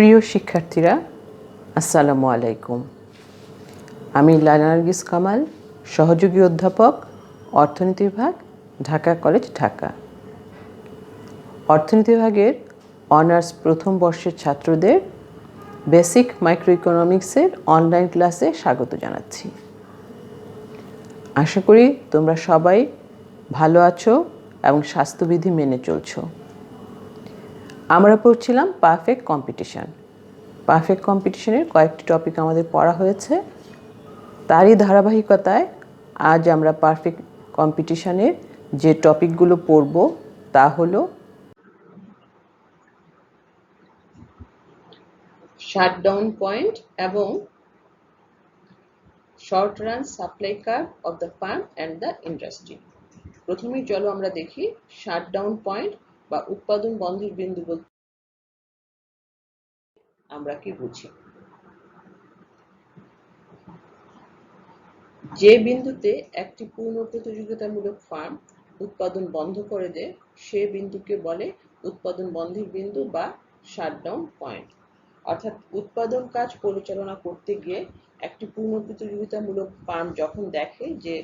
প্রিয় শিক্ষার্থীরা, আসসালামু আলাইকুম। আমি লায়লা নার্গিস কামাল, সহযোগী অধ্যাপক, অর্থনীতি বিভাগ, ঢাকা কলেজ, ঢাকা। অর্থনীতি বিভাগের অনার্স প্রথম বর্ষের ছাত্রদের বেসিক মাইক্রো ইকোনমিক্সের অনলাইন ক্লাসে স্বাগত জানাচ্ছি। আশা করি তোমরা সবাই ভালো আছো এবং স্বাস্থ্যবিধি মেনে চলছো। আমরা পড়ছিলাম পারফেক্ট কম্পিটিশন। পারফেক্ট কম্পিটিশনের কয়েকটি টপিক আমাদের পড়া হয়েছে। তারই ধারাবাহিকতায় আজ আমরা পারফেক্ট কম্পিটিশনের যে টপিকগুলো পড়ব তা হলো শাটডাউন পয়েন্ট এবং short run supply curve of the farm and the industry. প্রথমেই চলো আমরা দেখি শাটডাউন পয়েন্ট বা উৎপাদন বন্ধের বিন্দু বলতে আমরা কি বুঝি। যে বিন্দুতে একটি পূর্ণ প্রতিযোগিতামূলক ফার্ম উৎপাদন বন্ধ করে দেয় সে বিন্দুকে বলে উৎপাদন বন্ধের বিন্দু বা শাটডাউন পয়েন্ট। অর্থাৎ উৎপাদন কাজ পরিচালনা করতে গিয়ে একটি পূর্ণ প্রতিযোগিতামূলক ফার্ম যখন দেখে যে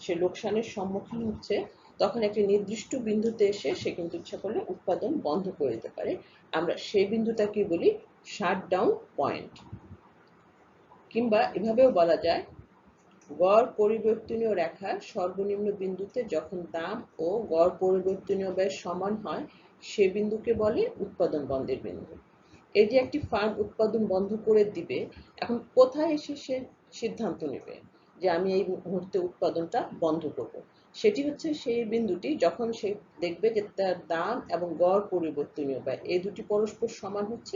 সে লোকসানের সম্মুখীন হচ্ছে, তখন একটি নির্দিষ্ট বিন্দুতে এসে সে কিন্তু ইচ্ছা করলে উৎপাদন বন্ধ করে দিতে পারে। আমরা সেই বিন্দুটাকে বলি শাটডাউন পয়েন্ট। কিংবা এভাবেও বলা যায়, গড় পরিবর্তনীয় রেখার সর্বনিম্ন বিন্দুতে যখন দাম ও গড় পরিবর্তনীয় ব্যয় সমান হয় সে বিন্দুকে বলে উৎপাদন বন্ধের বিন্দু। এই যে একটি ফার্ম উৎপাদন বন্ধ করে দিবে, এখন কোথায় এসে সে সিদ্ধান্ত নেবে যে আমি এই মুহূর্তে উৎপাদনটা বন্ধ করব, সেটি হচ্ছে সেই বিন্দুটি যখন সে দেখবে যে তার দাম এবং গড় পরিবর্তনীয় ব্যয় এই দুটি পরস্পর সমান হচ্ছে,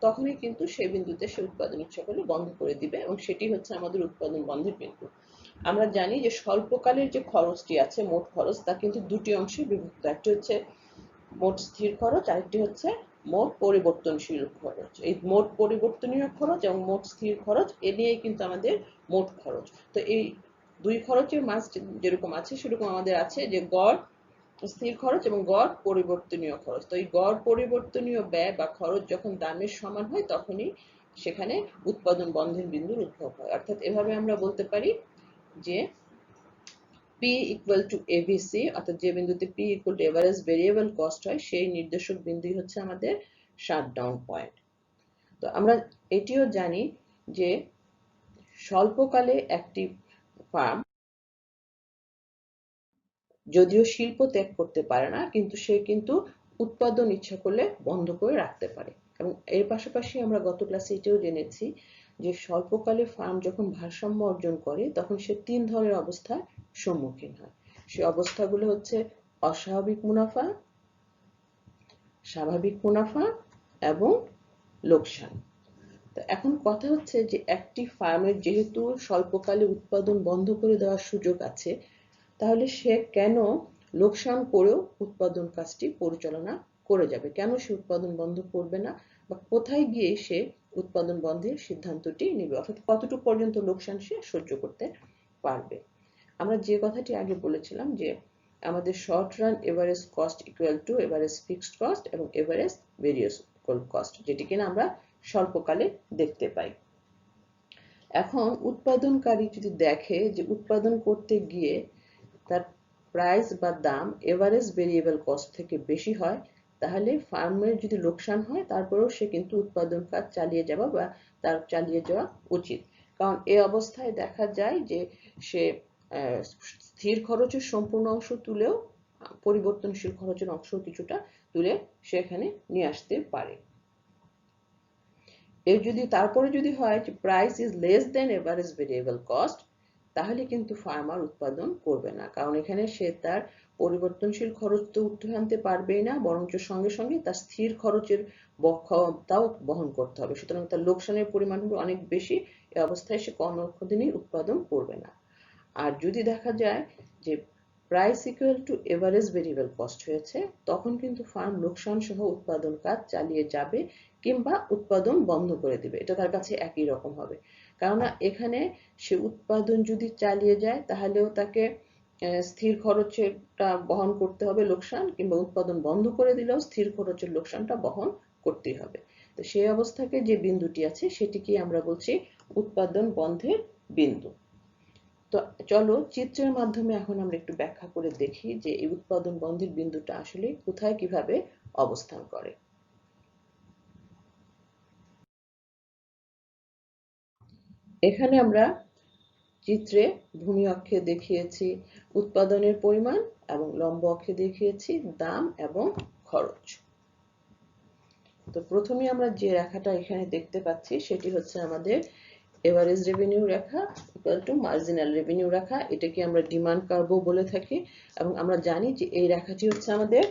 তখনই কিন্তু সেই বিন্দুতে সে উৎপাদন ইচ্ছা করলে বন্ধ করে দিবে এবং সেটি হচ্ছে আমাদের উৎপাদন বন্ধের বিন্দু। আমরা জানি যে স্বল্পকালের যে খরচটি আছে, মোট খরচ, তা কিন্তু দুটি অংশে বিভক্ত। একটি হচ্ছে মোট স্থির খরচ, আরেকটি হচ্ছে মোট পরিবর্তনশীল খরচ। এই মোট পরিবর্তনীয় খরচ এবং মোট স্থির খরচ এ নিয়েই কিন্তু আমাদের মোট খরচ। তো এই দুই খরচের মাঝ যেরকম আছে সেরকম আমাদের আছে যে গড় স্থির খরচ এবং গড় পরিবর্তনীয় খরচ। তো এই গড় পরিবর্তনীয় ব্যয় বা খরচ যখন দামের সমান হয় তখনই সেখানে উৎপাদন বন্ধের বিন্দুর উদ্ভব হয়। অর্থাৎ এভাবে আমরা বলতে পারি যে P equal to ABC, অর্থাৎ যে বিন্দুতে P equal to average variable cost হয় সেই নির্দেশক বিন্দুই হচ্ছে আমাদের শাটডাউন পয়েন্ট। তো আমরা এটিও জানি যে স্বল্পকালে একটি ফার্ম যদিও শিল্প ত্যাগ করতে পারে না, কিন্তু সে কিন্তু উৎপাদন ইচ্ছা করলে বন্ধ করে রাখতে পারে। এবং এর পাশাপাশি আমরা গত ক্লাসে এটাও জেনেছি যে স্বল্পকালে ফার্ম যখন ভারসাম্য অর্জন করে তখন সে তিন ধরনের অবস্থার সম্মুখীন হয়। সে অবস্থাগুলো হচ্ছে অস্বাভাবিক মুনাফা, স্বাভাবিক মুনাফা এবং লোকসান। তো এখন কথা হচ্ছে যে একটি ফার্মের যেহেতু স্বল্পকালে উৎপাদন বন্ধ করে দেওয়ার সুযোগ আছে, তাহলে সে কেন লোকসান করেও উৎপাদন কাজটি পরিচালনা করে যাবে, কেন সে উৎপাদন বন্ধ করবে না, বা কোথায় গিয়ে সে উৎপাদন বন্ধের সিদ্ধান্তটি নেবে, অর্থাৎ কতটুকু পর্যন্ত লোকসান সে সহ্য করতে পারবে। আমরা যে কথাটি আগে বলেছিলাম যে আমাদের short run average cost equal to average fixed cost এবং এভারেজ ভেরিয়েবল কস্ট, যেটি কিনা আমরা স্বল্পকালে দেখতে পাই। এখন উৎপাদনকারী যদি দেখে যে উৎপাদন করতে গিয়ে তার প্রাইস বা দাম এভারেজ ভেরিয়েবল কস্ট থেকে বেশি হয়, তাহলে ফার্মের যদি লোকসান হয় তারপরেও সে কিন্তু উৎপাদন কাজ চালিয়ে যাওয়া বা তার চালিয়ে যাওয়া উচিত। কারণ এই অবস্থায় দেখা যায় যে সে স্থির খরচের সম্পূর্ণ অংশ তুলেও পরিবর্তনশীল খরচের অংশ কিছুটা তুলে সে এখানে নিয়ে আসতে পারে। এর যদি তারপরে যদি হয় যে price is less than average variable cost, তাহলে কিন্তু ফার্মার উৎপাদন করবে না, কারণ এখানে সে তার পরিবর্তনশীল খরচ তো উঠে আনতে পারবেই না, বরঞ্চ সঙ্গে সঙ্গে তার স্থির খরচের বক্ষতাও বহন করতে হবে, সুতরাং তার লোকসানের পরিমাণ হবে অনেক বেশি। এই অবস্থায় সে কোনোদিনই উৎপাদন করবে না। আর যদি দেখা যায় যে price equal to average variable cost হয়েছে, তখন কিন্তু ফার্ম লোকসান সহ উৎপাদন কাজ চালিয়ে যাবে কিংবা উৎপাদন বন্ধ করে দিবে, এটা তার কাছে একই রকম হবে। কেননা এখানে সে উৎপাদন যদি চালিয়ে যায় তাহলেও তাকে স্থির খরচেরটা বহন করতে হবে লোকসান, কিংবা উৎপাদন বন্ধ করে দিলেও স্থির খরচের লোকসানটা বহন করতেই হবে। তো সেই অবস্থাকে যে বিন্দুটি আছে সেটিকে আমরা বলছি উৎপাদন বন্ধের বিন্দু। তো চলো চিত্রের মাধ্যমে এখন আমরা একটু ব্যাখ্যা করে দেখি যে এই উৎপাদন বন্ধের বিন্দুটা আসলে কোথায় কিভাবে অবস্থান করে। এখানে আমরা চিত্রে ভূমি অক্ষে দেখিয়েছি উৎপাদনের পরিমাণ এবং লম্ব অক্ষে দেখিয়েছি দাম এবং খরচ। তো প্রথমে আমরা যে রেখাটা এখানে দেখতে পাচ্ছি সেটি হচ্ছে আমাদের এভারেজ রেভিনিউ রেখা ইকুয়াল টু মার্জিনাল রেভিনিউ রেখা, এটাকে আমরা ডিমান্ড কার্ভও বলে থাকি এবং আমরা জানি যে এই রেখাটি হচ্ছে আমাদের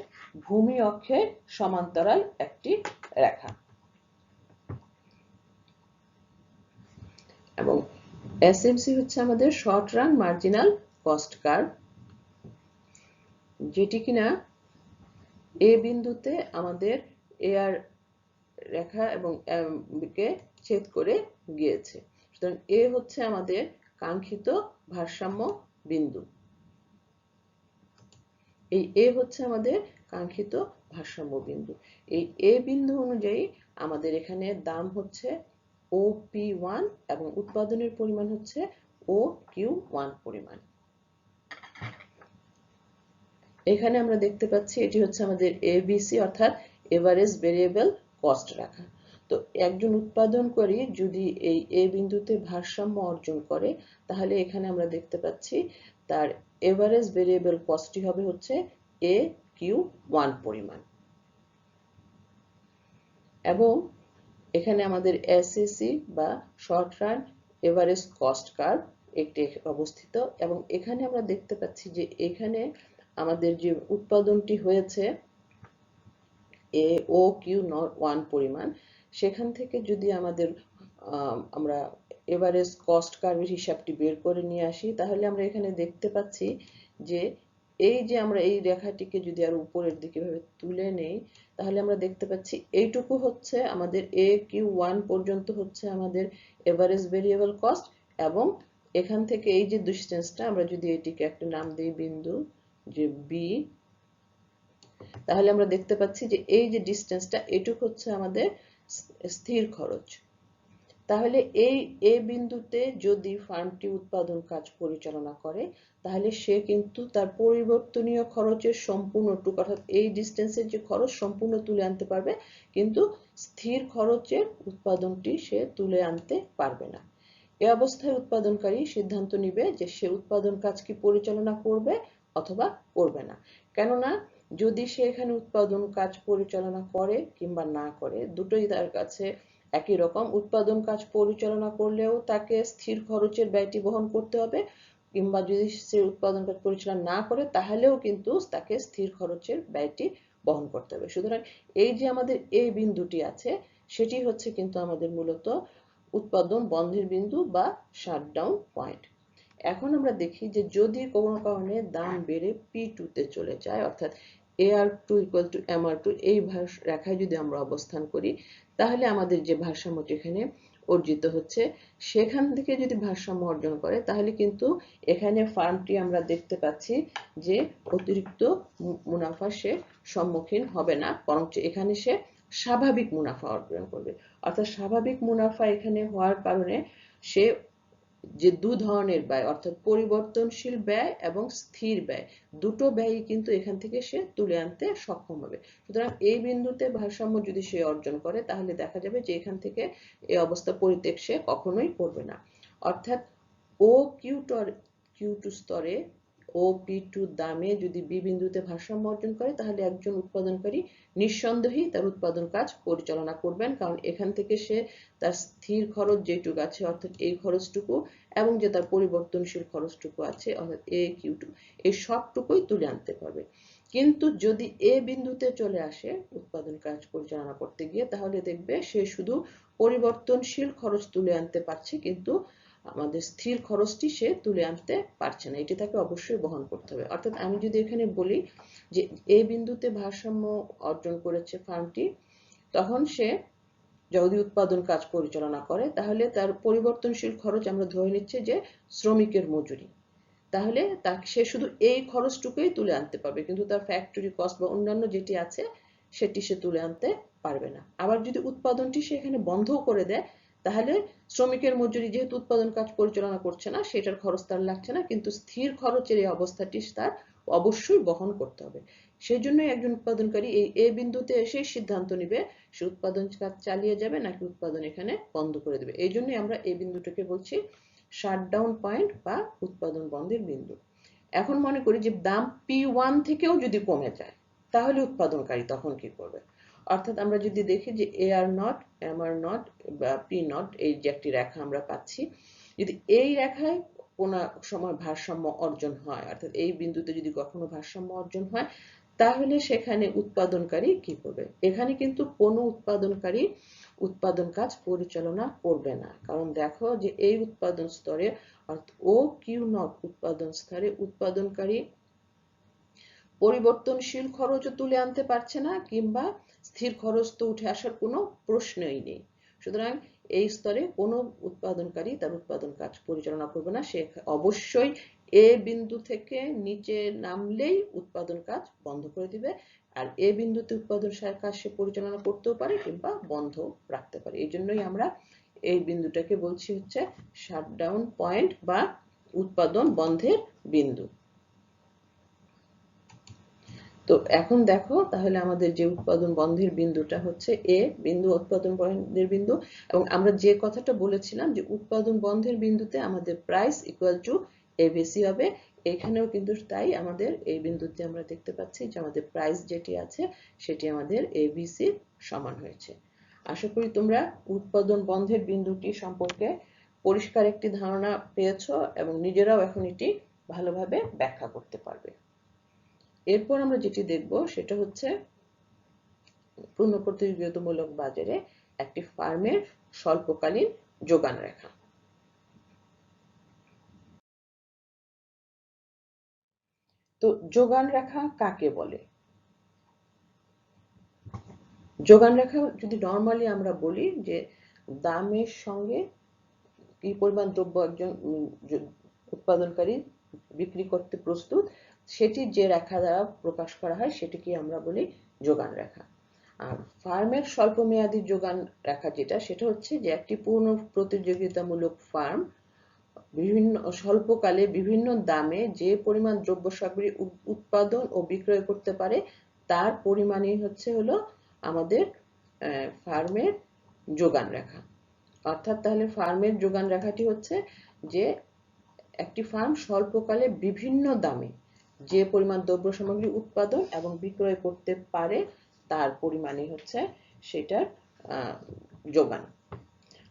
ভূমি অক্ষের সমান্তরাল একটি রেখা। এবং এসএমসি হচ্ছে আমাদের short run marginal cost curve, যেটি কিনা এ বিন্দুতে আমাদের এআর রেখা এবং কে ছেদ করে গিয়েছে। সুতরাং এ হচ্ছে আমাদের কাঙ্ক্ষিত ভারসাম্য বিন্দু। এই এ হচ্ছে আমাদের কাঙ্ক্ষিত ভারসাম্য বিন্দু। এই এ বিন্দু অনুযায়ী আমাদের এখানে দাম হচ্ছে OP1 এবং উৎপাদনের পরিমাণ হচ্ছে OQ1 পরিমাণ। এখানে আমরা দেখতে পাচ্ছি এটি হচ্ছে আমাদের ABC অর্থাৎ এভারেজ ভেরিয়েবল কস্ট রেখা। তো একজন উৎপাদনকারী যদি এই এ বিন্দুতে ভারসাম্য অর্জন করে তাহলে এখানে আমরা দেখতে পাচ্ছি তার এভারেজ ভেরিয়েবল কস্টটি হবে হচ্ছে AQ1 পরিমাণ। এবং এখানে আমাদের এসএসি বা short run average cost curve একটি অবস্থিত এবং এখানে আমরা দেখতে পাচ্ছি যে এখানে আমাদের যে উৎপাদনটি হয়েছে OQ1 পরিমাণ, সেখান থেকে যদি আমাদের আমরা এভারেজ কস্ট কার্ভের হিসাবটি বের করে নিয়ে আসি তাহলে আমরা এখানে দেখতে পাচ্ছি যে এই যে আমরা এই রেখাটিকে যদি আরো উপরের দিকে ভাবে তুলে নেই তাহলে আমরা দেখতে পাচ্ছি এইটুকু হচ্ছে আমাদের AQ1 পর্যন্ত হচ্ছে আমাদের এভারেজ ভেরিয়েবল কস্ট এবং এখান থেকে এই যে ডিসটেন্সটা আমরা যদি এটিকে একটা নাম দিই বিন্দু যে বি, তাহলে আমরা দেখতে পাচ্ছি যে এই যে ডিসটেন্সটা এটুকু হচ্ছে আমাদের স্থির খরচ। তাহলে এই বিন্দুতে যদি ফার্মটি উৎপাদন কাজ পরিচালনা করে তাহলে সে কিন্তু তার পরিবর্তনীয় খরচের সম্পূর্ণটুকু অর্থাৎ এই ডিসটেন্সের যে খরচ সম্পূর্ণ তুলে আনতে পারবে, কিন্তু স্থির খরচের উৎপাদনটি সে তুলে আনতে পারবে না। এই অবস্থায় উৎপাদনকারী সিদ্ধান্ত নিবে যে সে উৎপাদন কাজ কি পরিচালনা করবে অথবা করবে না। কেননা যদি সে এখানে উৎপাদন কাজ পরিচালনা করে কিংবা না করে দুটোই তার কাছে একই রকম। উৎপাদন কাজ পরিচালনা করলেও তাকে স্থির খরচের ব্যয়টি বহন করতে হবে, কিংবা যদি সে উৎপাদন কাজ পরিচালনা না করে তাহলেও কিন্তু তাকে স্থির খরচের ব্যয়টি বহন করতে হবে। সুতরাং এই যে আমাদের এই বিন্দুটি আছে সেটি হচ্ছে কিন্তু আমাদের মূলত উৎপাদন বন্ধের বিন্দু বা শাটডাউন পয়েন্ট। এখন আমরা দেখি যে যদি কোনো কারণে দাম বেড়ে P2 তে চলে যায় অর্থাৎ AR2 = MR2 এই রেখায় যদি আমরা অবস্থান করি তাহলে আমাদের যে ভারসাম্যটি এখানে অর্জিত হচ্ছে সেখান থেকে যদি ভারসাম্য অর্জন করে তাহলে কিন্তু এখানে ফার্মটি আমরা দেখতে পাচ্ছি যে অতিরিক্ত মুনাফা সে সম্মুখীন হবে না, বরং এখানে সে স্বাভাবিক মুনাফা অর্জন করবে। অর্থাৎ স্বাভাবিক মুনাফা এখানে হওয়ার কারণে সে যে দু ধরনের ব্যয় অর্থাৎ পরিবর্তনশীল ব্যয় এবং স্থির ব্যয় দুটো ব্যয়ই কিন্তু এখান থেকে সে তুলে আনতে সক্ষম হবে। সুতরাং এই বিন্দুতে ভারসাম্য যদি সে অর্জন করে তাহলে দেখা যাবে যে এখান থেকে এই অবস্থা পরিত্যাগ সে কখনোই করবে না। অর্থাৎ Q2 স্তরে OP2 দামে যদি বি বিন্দুতে ভারসাম্য অর্জন করে তাহলে একজন উৎপাদনকারী নিঃসন্দেহেই তার উৎপাদন কাজ পরিচালনা করবেন, কারণ এখান থেকে সে তার স্থির খরচ যেটুকু আছে অর্থাৎ এই খরচটুকু এবং যে তার পরিবর্তনশীল খরচটুকু আছে অর্থাৎ AQ2 এই সবটুকুই তুলে আনতে পারবে। কিন্তু যদি এ বিন্দুতে চলে আসে উৎপাদন কাজ পরিচালনা করতে গিয়ে তাহলে দেখবে সে শুধু পরিবর্তনশীল খরচ তুলে আনতে পারছে কিন্তু আমাদের স্থির খরচটি সে তুলে আনতে পারছে না, এটি তাকে অবশ্যই বহন করতে হবে। অর্থাৎ আমি যদি এখানে বলি যে এই বিন্দুতে ভারসাম্য অর্জন করেছে ফার্মটি, তখন সে যদি উৎপাদন কাজ পরিচালনা করে তাহলে তার পরিবর্তনশীল খরচ আমরা ধরে নিচ্ছি যে শ্রমিকের মজুরি, তাহলে সে শুধু এই খরচটুকুই তুলে আনতে পারবে কিন্তু তার ফ্যাক্টরি কস্ট বা অন্যান্য যেটি আছে সেটি সে তুলে আনতে পারবে না। আবার যদি উৎপাদনটি সেখানে বন্ধও করে দেয়, তাহলে শ্রমিকের মজুরি যেহেতু উৎপাদন কাজ পরিচালনা করছে না, সেটার খরচ তার লাগছে না, কিন্তু স্থির খরচের এই অবস্থাটি তার অবশ্যই বহন করতে হবে। সেই জন্যই একজন উৎপাদনকারী এই এ বিন্দুতে এসে সিদ্ধান্ত নিবে সে উৎপাদন কাজ চালিয়ে যাবে নাকি উৎপাদন এখানে বন্ধ করে দেবে। এই জন্যই আমরা এই বিন্দুটাকে বলছি শাটডাউন পয়েন্ট বা উৎপাদন বন্ধের বিন্দু। এখন মনে করি যে দাম P1 থেকেও যদি কমে যায়, তাহলে উৎপাদনকারী তখন কি করবে? অর্থাৎ আমরা যদি দেখি যে AR নট, MR নট বা P নট, এই যে একটি রেখা আমরা পাচ্ছি, যদি এই রেখায় কোনো সময় ভারসাম্য অর্জন হয়, অর্থাৎ এই বিন্দুতে যদি কখনো ভারসাম্য অর্জন হয়, তাহলে সেখানে উৎপাদনকারী কি করবে? এখানে কিন্তু কোনো উৎপাদনকারী উৎপাদন কাজ পরিচালনা করবে না, কারণ দেখো যে এই উৎপাদন স্তরে অর্থাৎ OQ0 উৎপাদন স্তরে উৎপাদনকারী পরিবর্তনশীল খরচও তুলে আনতে পারছে না, কিংবা স্থির খরচ তো উঠে আসার কোনো প্রশ্নই নেই। সুতরাং এই স্তরে কোনো উৎপাদনকারী তার উৎপাদন কাজ পরিচালনা করবে না, সে অবশ্যই এ বিন্দু থেকে নিচে নামলেই উৎপাদন কাজ বন্ধ করে দিবে। আর এ বিন্দুতে উৎপাদন কাজ সে পরিচালনা করতেও পারে কিংবা বন্ধ রাখতে পারে। এই জন্যই আমরা এই বিন্দুটাকে বলছি হচ্ছে শাটডাউন পয়েন্ট বা উৎপাদন বন্ধের বিন্দু। তো এখন দেখো তাহলে আমাদের যে উৎপাদন বন্ধের বিন্দুটা হচ্ছে এ বিন্দু, উৎপাদন বন্ধের বিন্দু, এবং আমরা যে কথাটা বলেছিলাম যে উৎপাদন বন্ধের বিন্দুতে আমাদের প্রাইস ইকুয়াল টু এবিসি হবে, এখানেও কিন্তু তাই আমাদের এই বিন্দুতে আমরা দেখতে পাচ্ছি যে আমাদের প্রাইস যেটি আছে সেটি আমাদের এবিসি সমান হয়েছে। আশা করি তোমরা উৎপাদন বন্ধের বিন্দুটি সম্পর্কে পরিষ্কার একটি ধারণা পেয়েছো এবং নিজেরাও এখন এটি ভালোভাবে ব্যাখ্যা করতে পারবে। এরপর আমরা যেটি দেখব সেটা হচ্ছে পূর্ণ প্রতিযোগিতামূলক বাজারে একটি ফার্মের স্বল্পকালীন যোগান রেখা। তো যোগান রেখা কাকে বলে? যোগান রেখা যদি নরমালি আমরা বলি যে দামের সঙ্গে কি পরিমাণ দ্রব্য একজন উৎপাদনকারী বিক্রি করতে প্রস্তুত, সেটি যে রেখা দ্বারা প্রকাশ করা হয় সেটিকে আমরা বলি যোগান রেখা। আর ফার্মের স্বল্পমেয়াদী যোগান রেখা যেটা, সেটা হচ্ছে যে একটি পূর্ণ প্রতিযোগিতামূলক ফার্ম বিভিন্ন স্বল্পকালে বিভিন্ন দামে যে পরিমাণ দ্রব্য সামগ্রী উৎপাদন ও বিক্রয় করতে পারে তার পরিমাণই হচ্ছে হলো আমাদের ফার্মের যোগান রেখা। অর্থাৎ তাহলে ফার্মের যোগান রেখাটি হচ্ছে যে একটি ফার্ম স্বল্পকালে বিভিন্ন দামে যে পরিমাণ দ্রব্য সামগ্রী উৎপাদন এবং বিক্রয় করতে পারে তার পরিমাণই হচ্ছে সেটার যোগান।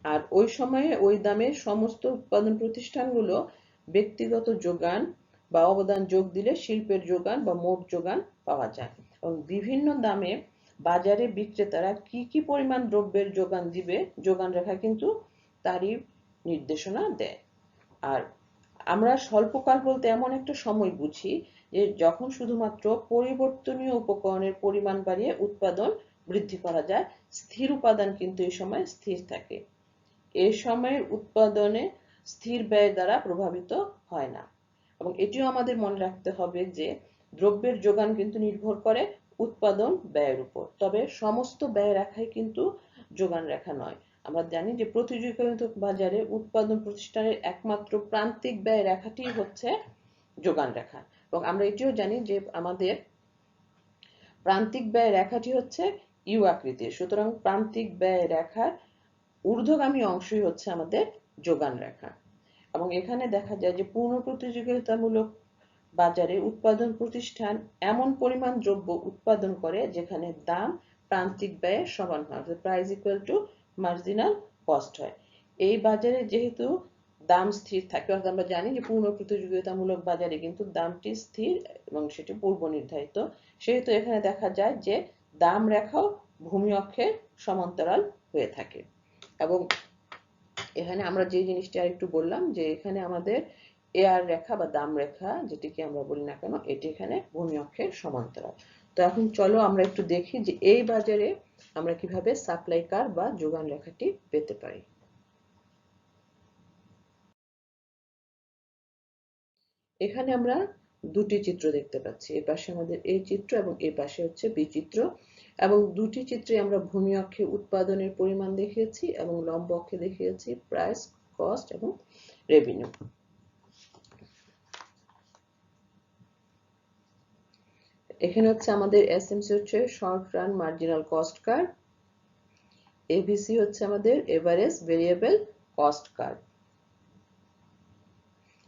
আর ওই সময়ে ওই দামে সমস্ত উৎপাদন প্রতিষ্ঠানগুলো ব্যক্তিগত যোগান বা অবদান যোগ দিলে শিল্পের যোগান বা মোট যোগান পাওয়া যায়। এবং বিভিন্ন দামে বাজারে বিক্রেতারা কি কি পরিমাণ দ্রব্যের যোগান দিবে যোগান রেখা কিন্তু তারই নির্দেশনা দেয়। আর আমরা স্বল্পকাল বলতে এমন একটা সময় বুঝি যে যখন শুধুমাত্র পরিবর্তনীয় উপকরণের পরিমাণ বাড়িয়ে উৎপাদন বৃদ্ধি করা যায়, স্থির উপাদান কিন্তু এই সময় স্থির থাকে। এ সময়ের উৎপাদনে স্থির ব্যয় দ্বারা প্রভাবিত হয় না। এবং এটিও আমাদের মনে রাখতে হবে যে দ্রব্যের যোগান কিন্তু নির্ভর করে উৎপাদন ব্যয়ের উপর, তবে সমস্ত ব্যয় রেখাই কিন্তু যোগান রেখা নয়। আমরা জানি যে প্রতিযোগিতামূলক বাজারে উৎপাদন প্রতিষ্ঠানের একমাত্র প্রান্তিক ব্যয় রেখাটি হচ্ছে যোগান রেখা। এবং আমরা এটিও জানি যে আমাদের প্রান্তিক ব্যয় রেখাটি হচ্ছে ইউ আকৃতির, সুতরাং প্রান্তিক ব্যয় রেখার ঊর্ধ্বগামী অংশই হচ্ছে আমাদের যোগান রেখা। এবং এখানে দেখা যায় যে পূর্ণ প্রতিযোগিতামূলক বাজারে উৎপাদন প্রতিষ্ঠান এমন পরিমাণ দ্রব্য উৎপাদন করে যেখানে দাম প্রান্তিক ব্যয়ের সমান হয়, অর্থাৎ price equal to marginal cost হয়। এই বাজারে যেহেতু দাম স্থির থাকে, অর্থাৎ আমরা জানি যে পূর্ণ প্রতিযোগিতামূলক বাজারে কিন্তু দামটি স্থির এবং সেটি পূর্ব নির্ধারিত, সেহেতু এখানে দেখা যায় যে দাম রেখাও ভূমি অক্ষের সমান্তরাল হয়ে থাকে। এবং এখানে আমরা যে জিনিসটা আরেকটু বললাম যে এখানে আমাদের এআর রেখা বা দাম রেখা যেটিকে আমরা বলি না কেন, এটি এখানে ভূমি অক্ষের সমান্তরাল। তো এখন চলো আমরা একটু দেখি যে এই বাজারে আমরা কিভাবে সাপ্লাই কার্ভ বা যোগান রেখাটি পেতে পারি। এখানে আমরা দুটি চিত্র দেখতে পাচ্ছি, এ পাশে আমাদের এই চিত্র এবং এ পাশে হচ্ছে বি চিত্র। এবং দুটি চিত্রে আমরা ভূমি অক্ষে উৎপাদনের পরিমাণ দেখিয়েছি এবং লম্ব অক্ষে দেখিয়েছি প্রাইস, কস্ট এবং রেভিনিউ। এখানে হচ্ছে আমাদের এসএমসি হচ্ছে short run marginal cost curve, ABC হচ্ছে আমাদের এভারেজ ভেরিয়েবল কস্ট কার্ভ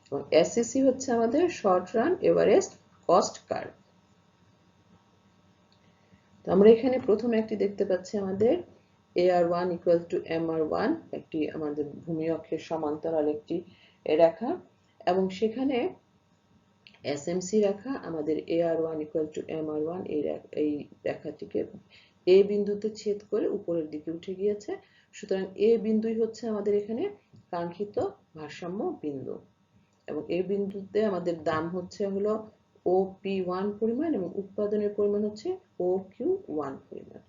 এবং এসসিসি হচ্ছে আমাদের short run average cost curve. তো আমরা এখানে প্রথমে একটি দেখতে পাচ্ছি আমাদের AR1 ইকুয়াল টু MR1, একটি আমাদের ভূমি অক্ষের সমান্তরাল একটি রেখা এবং সেখানে এসএমসি রেখা আমাদের AR1 ইকুয়াল টু MR1 এই রেখাটিকে এ বিন্দুতে ছেদ করে উপরের দিকে উঠে গিয়েছে। সুতরাং এ বিন্দুই হচ্ছে আমাদের এখানে কাঙ্ক্ষিত ভারসাম্য বিন্দু এবং এই বিন্দুতে আমাদের দাম হচ্ছে হলো OP1 পরিমাণ এবং উৎপাদনের পরিমাণ হচ্ছে OQ1 পরিমাণ।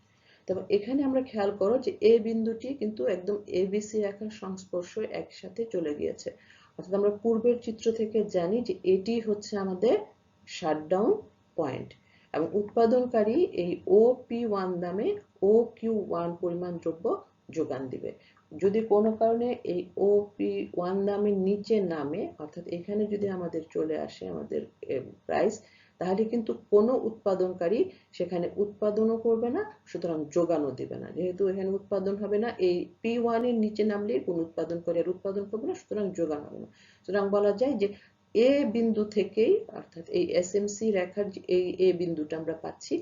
তবে এখানে আমরা খেয়াল করো যে এই বিন্দুটি কিন্তু একদম ABC রেখার সংস্পর্শে একসাথে চলে গিয়েছে, অর্থাৎ আমরা পূর্বের চিত্র থেকে জানি যে এটি হচ্ছে আমাদের শাটডাউন পয়েন্ট এবং উৎপাদনকারী এই OP1 দামে OQ1 পরিমাণ দ্রব্য যোগান দিবে। যদি কোনো কারণে এই OP1 দামের নিচে নামে, অর্থাৎ এখানে যদি আমাদের চলে আসে আমাদের প্রাইস, তাহলে কিন্তু কোনো উৎপাদনকারী সেখানে উৎপাদনও করবে না, সুতরাং যোগানও দিবে না। যেহেতু এখানে উৎপাদন হবে না, এই P1 এর নিচে নামলে কোনো উৎপাদনকারী আর উৎপাদন করবে না, সুতরাং যোগান হবে না। সুতরাং বলা যায় যে এ বিন্দু থেকেই, অর্থাৎ এই এসএমসি রেখার এই এ বিন্দুটা আমরা পাচ্ছি,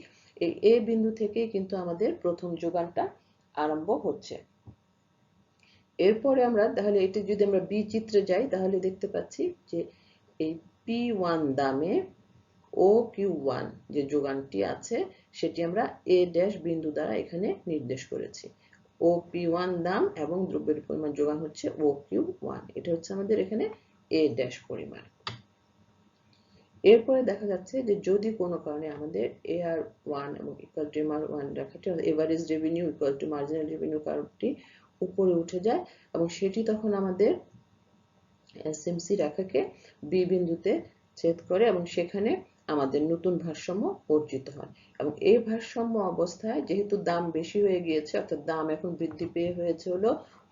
এই এ বিন্দু থেকেই কিন্তু আমাদের প্রথম যোগানটা আরম্ভ হচ্ছে। এরপরে আমরা তাহলে এটি যদি আমরা বি চিত্রে যাই তাহলে দেখতে পাচ্ছি যে এই P1 দামে OQ1 যে যোগানটি আছে সেটি আমরা A ড্যাশ বিন্দু দ্বারা এখানে নির্দেশ করেছি। OP1 দাম এবং দ্রব্যের পরিমাণ যোগান হচ্ছে OQ1, এটা হচ্ছে আমাদের এখানে A ড্যাশ পরিমাণ। এরপরে দেখা যাচ্ছে যে যদি কোনো কারণে আমাদের AR1 এবং ইকুয়াল টু MR1 রেখাটি average revenue equal to marginal revenue কার্ভটি উপরে উঠে যায় এবং সেটি তখন আমাদের এসএমসি রেখাকে বি বিন্দুতে ছেদ করে এবং সেখানে আমাদের নতুন ভারসাম্য অর্জিত হয় এবং এই ভারসাম্য অবস্থায় যেহেতু দাম বেশি হয়ে গিয়েছে, অর্থাৎ দাম এখন বৃদ্ধি পেয়ে হয়েছে হলো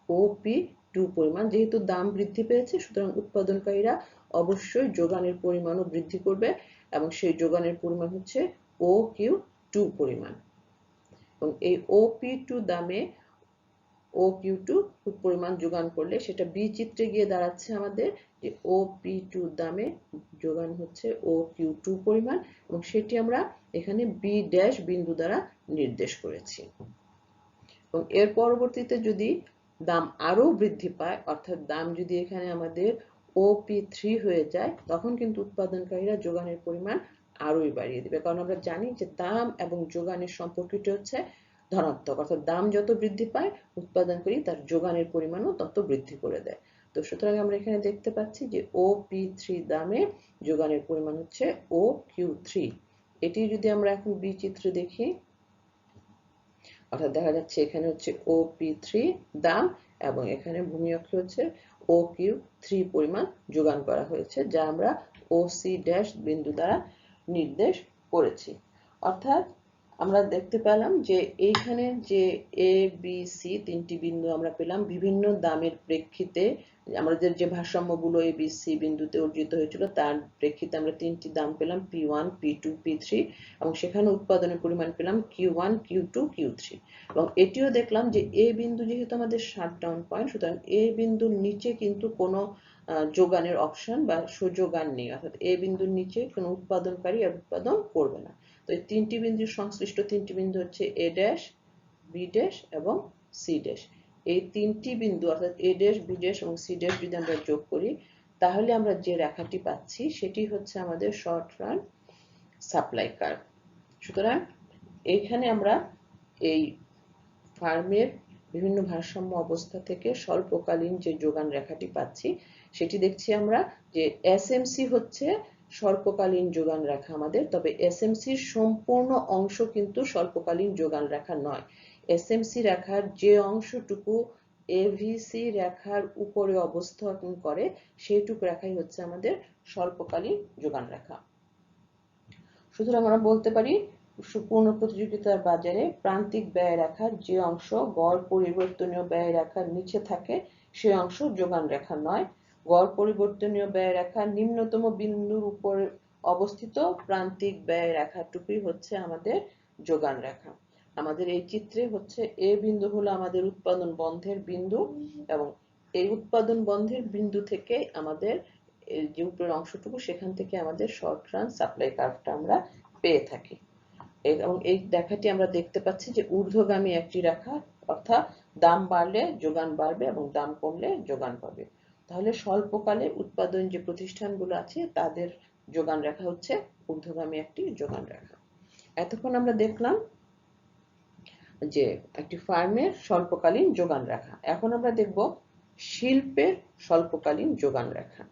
OP2 পরিমাণ। যেহেতু দাম বৃদ্ধি পেয়েছে সুতরাং উৎপাদনকারীরা অবশ্যই যোগানের পরিমাণও বৃদ্ধি করবে এবং সেই যোগানের পরিমাণ হচ্ছে OQ2 পরিমাণ এবং এই OP2 দামে OQ2 পরিমাণ যোগান করলে সেটা বি চিত্রে গিয়ে দাঁড়াচ্ছে আমাদের যে OP2 দামে যোগান হচ্ছে OQ2 পরিমাণ এবং সেটি আমরা এখানে বি ড্যাশ বিন্দু দ্বারা নির্দেশ করেছি। এবং এর পরবর্তীতে যদি দাম আরো বৃদ্ধি পায়, অর্থাৎ দাম যদি এখানে আমাদের OP3 হয়ে যায়, তখন কিন্তু উৎপাদনকারীরা যোগানের পরিমাণ আরোই বাড়িয়ে দিবে, কারণ আমরা জানি যে দাম এবং যোগানের সম্পর্কটি হচ্ছে ধনাত্মক, অর্থাৎ দাম যত বৃদ্ধি পায় উৎপাদনকারী তার যোগানের পরিমাণও তত বৃদ্ধি করে দেয়। তো সুতরাং আমরা এখানে দেখতে পাচ্ছি যে OP3 দামে যোগানের পরিমাণ হচ্ছে OQ3। এটি যদি আমরা এখন বি চিত্রে দেখি, অর্থাৎ দেখা যাচ্ছে এখানে হচ্ছে OP3 দাম এবং এখানে ভূমি অক্ষে হচ্ছে OQ3 পরিমাণ যোগান করা হয়েছে, যা আমরা OC ড্যাশ বিন্দু দ্বারা নির্দেশ করেছি। অর্থাৎ আমরা দেখতে পেলাম যে এইখানে যে এ বি সি তিনটি বিন্দু আমরা পেলাম বিভিন্ন দামের প্রেক্ষিতে, আমাদের যে ভারসাম্যগুলো এ বি সি বিন্দুতে অর্জিত হয়েছিল তার প্রেক্ষিতে আমরা তিনটি দাম পেলাম P1 P2 P3 এবং সেখানে উৎপাদনের পরিমাণ পেলাম Q1 Q2 Q3 এবং এটিও দেখলাম যে এ বিন্দু যেহেতু আমাদের শাটডাউন পয়েন্ট, সুতরাং এ বিন্দুর নিচে কিন্তু কোনো যোগানের অপশন বা সুযোগান নেই, অর্থাৎ এ বিন্দুর নিচে কোনো উৎপাদনকারী আর উৎপাদন করবে না। তো এই তিনটি বিন্দুর সংশ্লিষ্ট তিনটি বিন্দু হচ্ছে এ ড্যাশ, বি ড্যাশ এবং সি ড্যাশ। এই তিনটি বিন্দু অর্থাৎ এ ড্যাশ, বি ড্যাশ এবং সি ড্যাশ যদি আমরা যোগ করি তাহলে আমরা যে রেখাটি পাচ্ছি সেটি হচ্ছে আমাদের শর্ট রান সাপ্লাই কার্ভ। সুতরাং এইখানে আমরা এই ফার্মের বিভিন্ন ভারসাম্য অবস্থা থেকে স্বল্পকালীন যে যোগান রেখাটি পাচ্ছি সেটি দেখছি আমরা যে এসএমসি হচ্ছে স্বল্পকালীন যোগান রেখা আমাদের, তবে এসএমসির সম্পূর্ণ অংশ কিন্তু স্বল্পকালীন যোগান রেখা নয়। এসএমসি রেখার যে অংশটুকু এভিসি রেখার উপরে অবস্থান করে সেইটুকু রেখাই হচ্ছে আমাদের স্বল্পকালীন যোগান রেখা। সুতরাং আমরা বলতে পারি পূর্ণ প্রতিযোগিতার বাজারে প্রান্তিক ব্যয় রেখার যে অংশ গড় পরিবর্তনীয় ব্যয় রেখার নিচে থাকে সে অংশ যোগান রেখা নয়। গড় পরিবর্তনীয় ব্যয় রেখার নিম্নতম বিন্দুর উপরে অবস্থিত প্রান্তিক ব্যয় রেখাটুকুই হচ্ছে আমাদের যোগান রেখা। আমাদের এই চিত্রে হচ্ছে এ বিন্দু হলো আমাদের উৎপাদন বন্ধের বিন্দু, এবং এই উৎপাদন বন্ধের বিন্দু থেকে আমাদের যে উপরের অংশটুকু সেখান থেকে আমাদের শর্ট রান সাপ্লাই কার্ভটা আমরা পেয়ে থাকি। এবং এই রেখাটি আমরা দেখতে পাচ্ছি যে ঊর্ধ্বগামী একটি রেখা, অর্থাৎ দাম বাড়লে যোগান বাড়বে এবং দাম কমলে যোগান পাবে। তাহলে স্বল্পকালে উৎপাদন যে প্রতিষ্ঠানগুলো আছে তাদের যোগান রেখা হচ্ছে ঊর্ধ্বগামী একটি যোগান রেখা। এতক্ষণ আমরা দেখলাম যে একটি ফার্মের স্বল্পকালীন যোগান রেখা। এখন আমরা দেখব শিল্পের স্বল্পকালীন যোগান রেখা।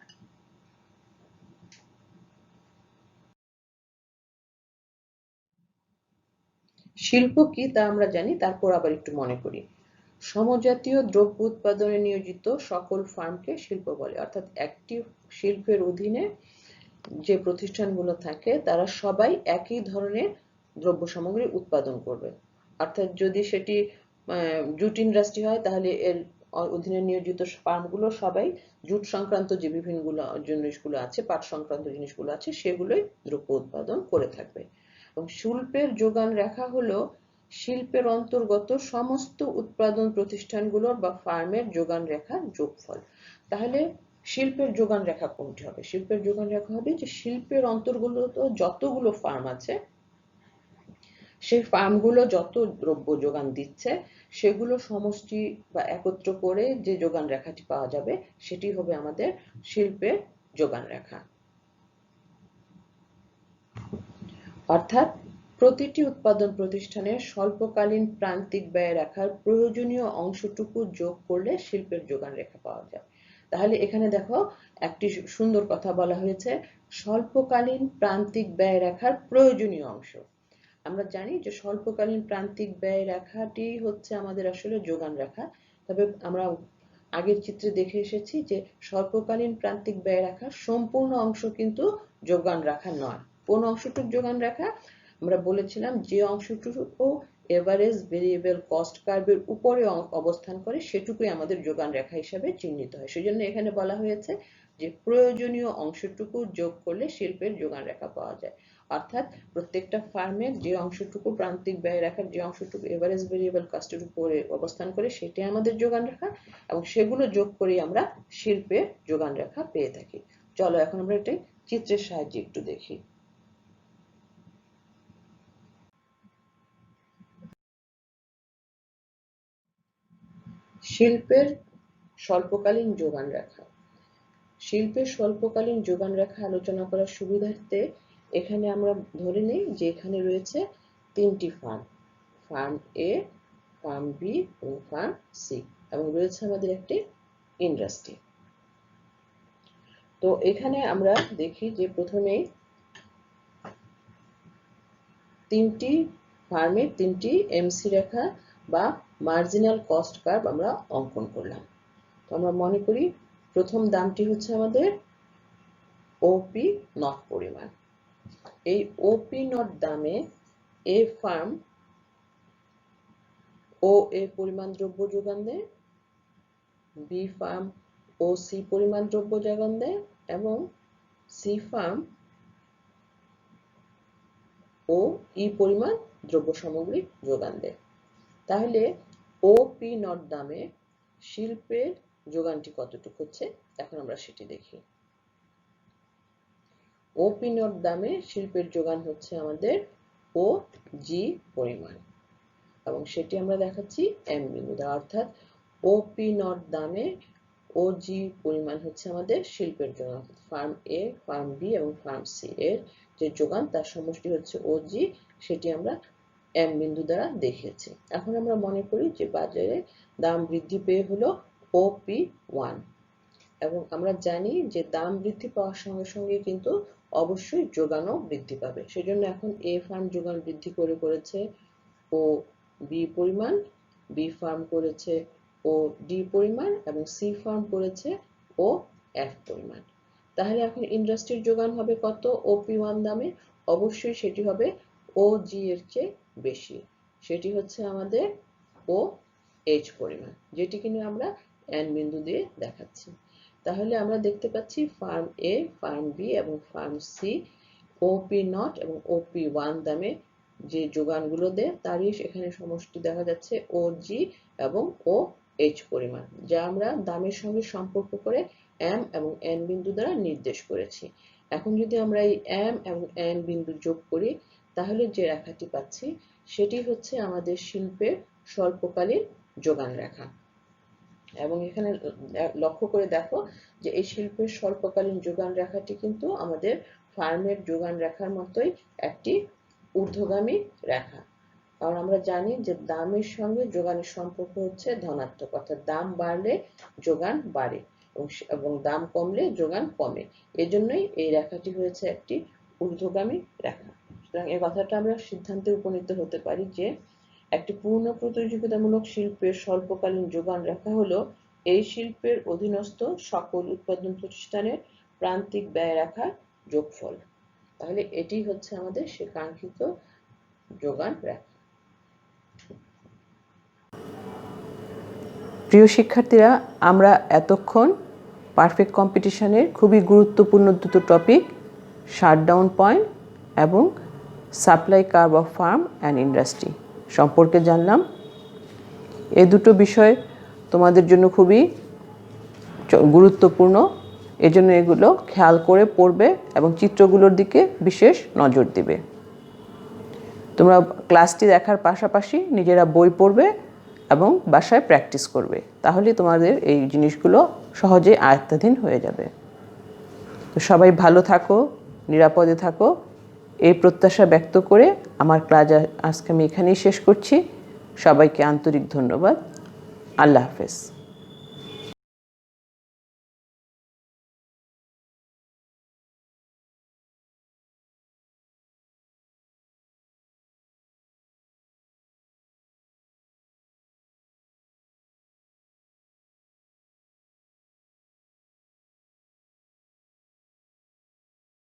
শিল্প কি তা আমরা জানি, তারপর আবার একটু মনে করি। সমজাতীয় দ্রব্য উৎপাদনে নিয়োজিত সকল ফার্মকে শিল্প বলে। অর্থাৎ একটি শিল্পের অধীনে যে প্রতিষ্ঠানগুলো থাকে তারা সবাই একই ধরনের দ্রব্য সামগ্রী উৎপাদন করবে। অর্থাৎ যদি সেটি জুট ইন্ডাস্ট্রি হয় তাহলে এর অধীনে নিয়োজিত ফার্মগুলো সবাই জুট সংক্রান্ত যে বিভিন্ন জিনিসগুলো আছে, পাট সংক্রান্ত জিনিসগুলো আছে, সেগুলোই দ্রব্য উৎপাদন করে থাকবে। এবং শিল্পের যোগান রেখা হলো শিল্পের অন্তর্গত সমস্ত উৎপাদন প্রতিষ্ঠানগুলোর বা ফার্মের যোগান রেখার যোগফল। তাহলে শিল্পের যোগান রেখা কোনটি হবে? শিল্পের যোগান রেখা হবে যে শিল্পের অন্তর্গত যতগুলো ফার্ম আছে সেই ফার্মগুলো যত দ্রব্য যোগান দিচ্ছে সেগুলো সমষ্টি বা একত্র করে যে যোগান রেখাটি পাওয়া যাবে সেটি হবে আমাদের শিল্পের যোগান রেখা। অর্থাৎ প্রতিটি উৎপাদন প্রতিষ্ঠানের স্বল্পকালীন প্রান্তিক ব্যয় রেখার প্রয়োজনীয় অংশটুকু যোগ করলে শিল্পের যোগান রেখা পাওয়া যায়। তাহলে এখানে দেখো একটি সুন্দর কথা বলা হয়েছে, স্বল্পকালীন প্রান্তিক ব্যয় রেখার প্রয়োজনীয় অংশ। আমরা জানি যে স্বল্পকালীন প্রান্তিক ব্যয় রেখাটি হচ্ছে আমাদের আসলে যোগান রেখা। তবে আমরা আগের চিত্রে দেখে এসেছি যে স্বল্পকালীন প্রান্তিক ব্যয় রেখার সম্পূর্ণ অংশ কিন্তু যোগান রেখা নয়। কোন অংশটুকু যোগান রেখা? আমরা বলেছিলাম যে অংশটুকু এভারেজ ভেরিয়েবল কস্ট কার্ভের উপরে অবস্থান করে সেটুকুই আমাদের যোগান রেখা হিসেবে চিহ্নিত হয়। সেজন্য এখানে বলা হয়েছে যে প্রয়োজনীয় অংশটুকু যোগ করলে শিল্পের যোগান রেখা পাওয়া যায়। অর্থাৎ প্রত্যেকটা ফার্মের যে অংশটুকু প্রান্তিক ব্যয় রেখার যে অংশটুকু এভারেজ ভেরিয়েবল কস্টের উপরে অবস্থান করে সেটাই আমাদের যোগান রেখা, এবং সেগুলো যোগ করেই আমরা শিল্পের যোগান রেখা পেয়ে থাকি। চলো এখন আমরা এটাই চিত্রের সাহায্যে একটু দেখি। শিল্পের স্বল্পকালীন যোগান রেখা। শিল্পের স্বল্পকালীন যোগান রেখা আলোচনা করার সুবিধার্থে এখানে আমরা ধরে নিই যে এখানে রয়েছে তিনটি ফার্ম, ফার্ম এ, ফার্ম বি এবং ফার্ম সি, এবং রয়েছে আমাদের একটি ইন্ডাস্ট্রি। তো এখানে আমরা দেখি যে প্রথমেই তিনটি ফার্মে তিনটি এমসি রেখা বা মার্জিনাল কস্ট কার্ভ আমরা অঙ্কন করলাম। তো আমরা মনে করি প্রথম দামটি হচ্ছে আমাদের ওপি নট পরিমাণ। এই ওপি নট দামে এ ফার্ম ও এ পরিমাণ দ্রব্য যোগান দেয়, বি ফার্ম ও সি পরিমাণ দ্রব্য যোগান দেয়, এবং সি ফার্ম ও ই পরিমাণ দ্রব্য সামগ্রী যোগান দেয়। তাহলে ওপি নট দামে শিল্পের যোগানটি কতটুকু হচ্ছে এখন আমরা সেটি দেখি। ওপি নট দামে শিল্পের যোগান হচ্ছে আমাদের ও জি পরিমাণ, এবং সেটি আমরা দেখাচ্ছি এম বিন্দু দ্বারা। অর্থাৎ ওপি নট দামে ও জি পরিমাণ হচ্ছে আমাদের শিল্পের যোগান। ফার্ম এ, ফার্ম বি এবং ফার্ম সি এর যে যোগান তার সমষ্টি হচ্ছে ও জি, সেটি আমরা এম বিন্দু দ্বারা দেখিয়েছি। এখন আমরা মনে করি যে বাজারে দাম বৃদ্ধি পেয়ে হলো ওপি ওয়ান, এবং আমরা জানি যে দাম বৃদ্ধি পাওয়ার সঙ্গে সঙ্গে কিন্তু অবশ্যই যোগানও বৃদ্ধি পাবে। সেজন্য এখন এ ফার্ম যোগান বৃদ্ধি করেছে ও বি পরিমাণ, বি ফার্ম করেছে ও ডি পরিমাণ, এবং সি ফার্ম করেছে ও এফ পরিমাণ। তাহলে এখন ইন্ডাস্ট্রির যোগান হবে কত ওপি ওয়ান দামে? অবশ্যই সেটি হবে ও জি এর চেয়ে বেশি, সেটি হচ্ছে আমাদের ও এইচ পরিমাণ, যেটি কিনা আমরা এন বিন্দু দিয়ে দেখাচ্ছি। তাহলে আমরা দেখতে পাচ্ছি ফার্ম এ, ফার্ম বি এবং ফার্ম সি ওপি নট এবং ওপি ওয়ান দামে যে যোগানগুলো দেয় তারই এখানে সমষ্টি দেখা যাচ্ছে ও জি এবং ও এইচ পরিমাণ, যা আমরা দামের সঙ্গে সম্পর্ক করে এম এবং এন বিন্দু দ্বারা নির্দেশ করেছি। এখন যদি আমরা এই এম এবং এন বিন্দু যোগ করি তাহলে যে রেখাটি পাচ্ছি সেটি হচ্ছে আমাদের শিল্পের স্বল্পকালীন যোগান রেখা। এবং এখানে লক্ষ্য করে দেখো যে এই শিল্পের স্বল্পকালীন যোগান রেখাটি কিন্তু আমাদের ফার্মের যোগান রেখার মতোই একটি ঊর্ধ্বগামী রেখা। কারণ আমরা জানি যে দামের সঙ্গে যোগানের সম্পর্ক হচ্ছে ধনাত্মক, অর্থাৎ দাম বাড়লে যোগান বাড়ে এবং দাম কমলে যোগান কমে। এজন্যই এই রেখাটি হয়েছে একটি ঊর্ধ্বগামী রেখা। সুতরাং এই কথাটা আমরা সিদ্ধান্তে উপনীত হতে পারি যে একটি পূর্ণ প্রতিযোগিতামূলক শিল্পের স্বল্পকালীন যোগান রেখা হলো এই শিল্পের অধীনস্থ সকল উৎপাদন প্রতিষ্ঠানের প্রান্তিক ব্যয় রেখার যোগফল। তাহলে এটি হচ্ছে আমাদের সে কাঙ্ক্ষিত যোগান রেখা। প্রিয় শিক্ষার্থীরা, আমরা এতক্ষণ পারফেক্ট কম্পিটিশনের খুবই গুরুত্বপূর্ণ দুটো টপিক, শাটডাউন পয়েন্ট এবং supply curve of farm and industry সম্পর্কে জানলাম। এই দুটো বিষয় তোমাদের জন্য খুবই গুরুত্বপূর্ণ, এজন্য এগুলো খেয়াল করে পড়বে এবং চিত্রগুলোর দিকে বিশেষ নজর দিবে। তোমরা ক্লাসটি দেখার পাশাপাশি নিজেরা বই পড়বে এবং বাসায় প্র্যাকটিস করবে, তাহলে তোমাদের এই জিনিসগুলো সহজে আয়ত্তাধীন হয়ে যাবে। তো সবাই ভালো থাকো, নিরাপদে থাকো, এই প্রত্যাশা ব্যক্ত করে আমার ক্লাস আজকে আমি এখানেই শেষ করছি। সবাইকে আন্তরিক ধন্যবাদ। আল্লাহ হাফেজ।